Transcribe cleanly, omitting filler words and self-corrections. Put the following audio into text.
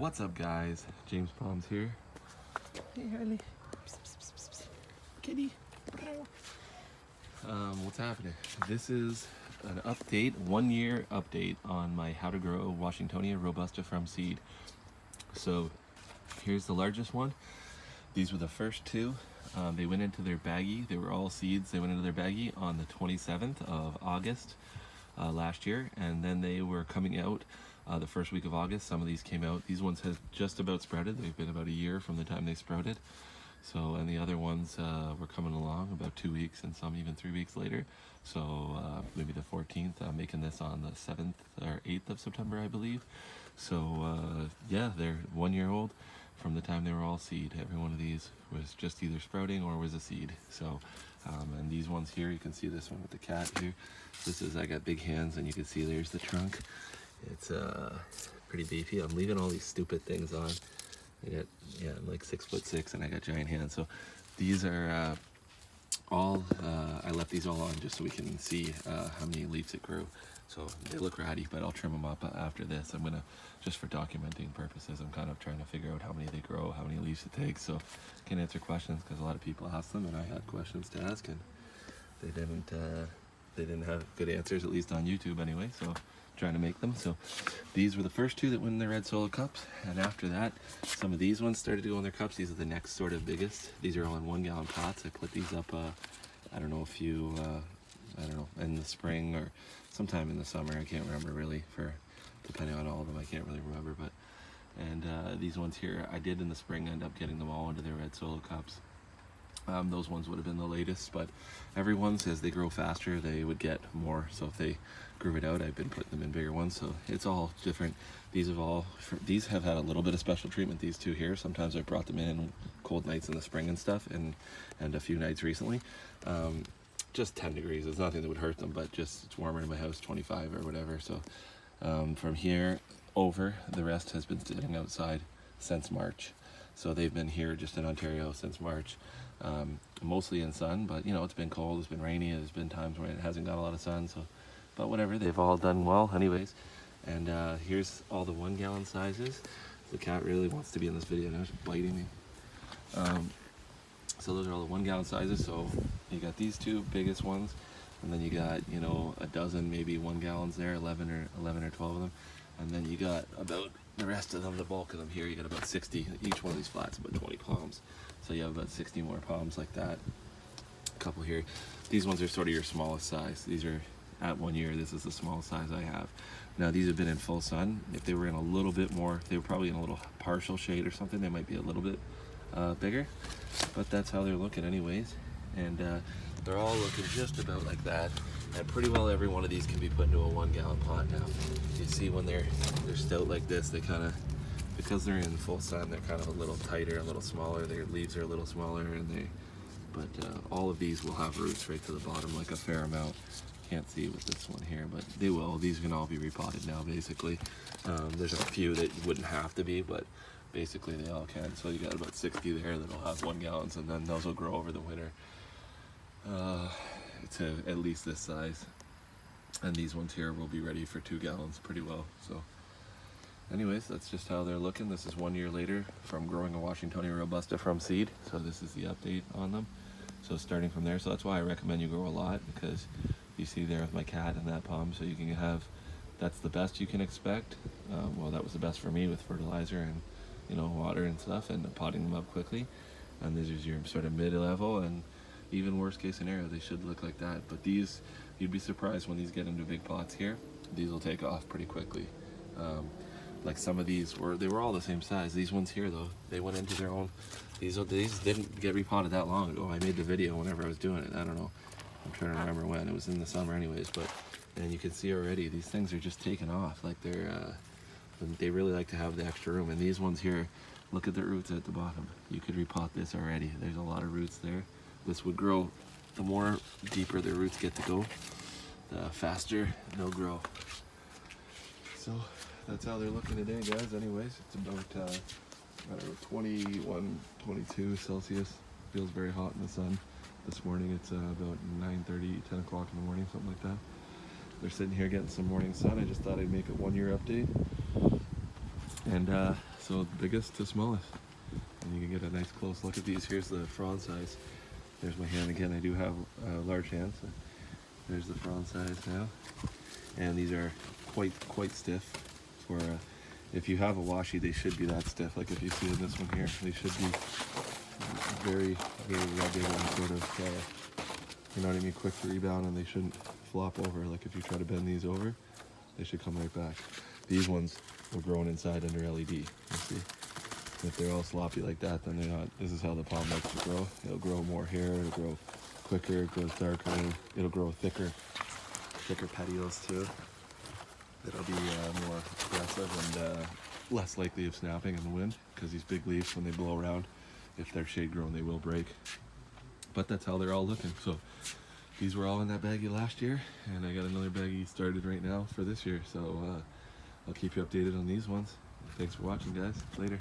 What's up, guys? James Palms here. Hey, Harley. Kitty. What's happening? This is an update, 1 year update on my how to grow Washingtonia robusta from seed. So here's the largest one. These were the first two. They went into their baggie. They were all seeds. They went into their baggie on the 27th of August last year, and then they were coming out the first week of August. Some of these came out. These ones have just about sprouted. They've been about a year from the time they sprouted. So, and the other ones were coming along about 2 weeks, and some even 3 weeks later. So maybe the 14th. I'm making this on the 7th or 8th of September, I believe. So yeah, they're 1 year old from the time they were all seed. Every one of these was just either sprouting or was a seed. So, and these ones here, you can see this one with the cat here. This is, I got big hands, and you can see there's the trunk. It's pretty beefy. I'm leaving all these stupid things on. I'm like 6'6", and I got giant hands. So these are all, I left these all on just so we can see how many leaves it grew. So they look ratty, but I'll trim them up after this. I'm gonna, just for documenting purposes, I'm kind of trying to figure out how many they grow, how many leaves it takes, so I can answer questions, because a lot of people ask them, and I had questions to ask, and they didn't have good answers, at least on YouTube anyway, so trying to make them. So these were the first two that went in the red solo cups, and after that some of these ones started to go in their cups. These are the next sort of biggest. These are all in 1 gallon pots. I put these up I don't know, a few I don't know, in the spring or sometime in the summer. I can't remember really, for depending on all of them, I can't really remember. But and these ones here I did in the spring end up getting them all into their red solo cups. Those ones would have been the latest, but everyone says they grow faster, they would get more. So if they grew it out, I've been putting them in bigger ones. So it's all different. These have had a little bit of special treatment, these two here. Sometimes I've brought them in cold nights in the spring and stuff, and a few nights recently. Just 10 degrees, it's nothing that would hurt them, but just it's warmer in my house, 25 or whatever. So from here over, the rest has been sitting outside since March. So they've been here just in Ontario since March. Mostly in sun, but you know, it's been cold, it's been rainy, there's been times when it hasn't got a lot of sun, so, but whatever, they've all done well anyways. And here's all the 1 gallon sizes. The cat really wants to be in this video now, she's biting me. So those are all the 1 gallon sizes. So you got these two biggest ones, and then you got, you know, a dozen maybe 1 gallons there, 11 or 12 of them, and then you got about the rest of them, the bulk of them here, you got about 60. Each one of these flats about 20 palms. So you have about 60 more palms like that. A couple here. These ones are sort of your smallest size. These are at 1 year. This is the smallest size I have. Now these have been in full sun. If they were in a little bit more, if they were probably in a little partial shade or something, they might be a little bit bigger. But that's how they're looking anyways. And they're all looking just about like that. And pretty well every one of these can be put into a 1 gallon pot now. You see when they're stout like this, they kind of, because they're in full sun, they're kind of a little tighter, a little smaller. Their leaves are a little smaller, and but all of these will have roots right to the bottom, like a fair amount. Can't see with this one here, but they will. These can all be repotted now, basically. There's a few that wouldn't have to be, but basically they all can. So you got about 60 there that'll have 1 gallons, and then those will grow over the winter to at least this size. And these ones here will be ready for 2 gallons pretty well. So anyways, that's just how they're looking. This is 1 year later from growing a Washingtonia robusta from seed. So this is the update on them. So starting from there, so that's why I recommend you grow a lot, because you see there with my cat and that palm, so you can have, that's the best you can expect. Well, that was the best for me with fertilizer and, you know, water and stuff, and potting them up quickly. And this is your sort of mid-level, and even worst case scenario, they should look like that. But these, you'd be surprised when these get into big pots here. These will take off pretty quickly. Like some of these they were all the same size. These ones here though, they went into their own, these didn't get repotted that long ago. I made the video whenever I was doing it. I don't know, I'm trying to remember when. It was in the summer anyways, but, and you can see already these things are just taking off. Like they really like to have the extra room. And these ones here, look at the roots at the bottom. You could repot this already. There's a lot of roots there. This would grow, the more deeper the roots get to go, the faster they'll grow. So that's how they're looking today, guys. Anyways, it's about I don't know, 21, 22 Celsius. Feels very hot in the sun. This morning it's about 9:30, 10 o'clock in the morning, something like that. They're sitting here getting some morning sun. I just thought I'd make a 1 year update. And so So biggest to smallest. And you can get a nice close look at these. Here's the frond size. There's my hand again. I do have large hands. So there's the frond size now. And these are quite stiff. For if you have a washi, they should be that stiff. Like if you see in this one here, they should be very rugged and sort of, you know what I mean, quick to rebound, and they shouldn't flop over. Like if you try to bend these over, they should come right back. These ones were grown inside under LED. You see, if they're all sloppy like that, then they're not. This is how the palm likes to grow. It'll grow more hair. It'll grow quicker. It grows darker. It'll grow thicker petioles too. It'll be more aggressive and less likely of snapping in the wind, because these big leaves, when they blow around, if they're shade grown, they will break. But that's how they're all looking. So these were all in that baggie last year, and I got another baggie started right now for this year. So I'll keep you updated on these ones. Thanks for watching, guys. Later.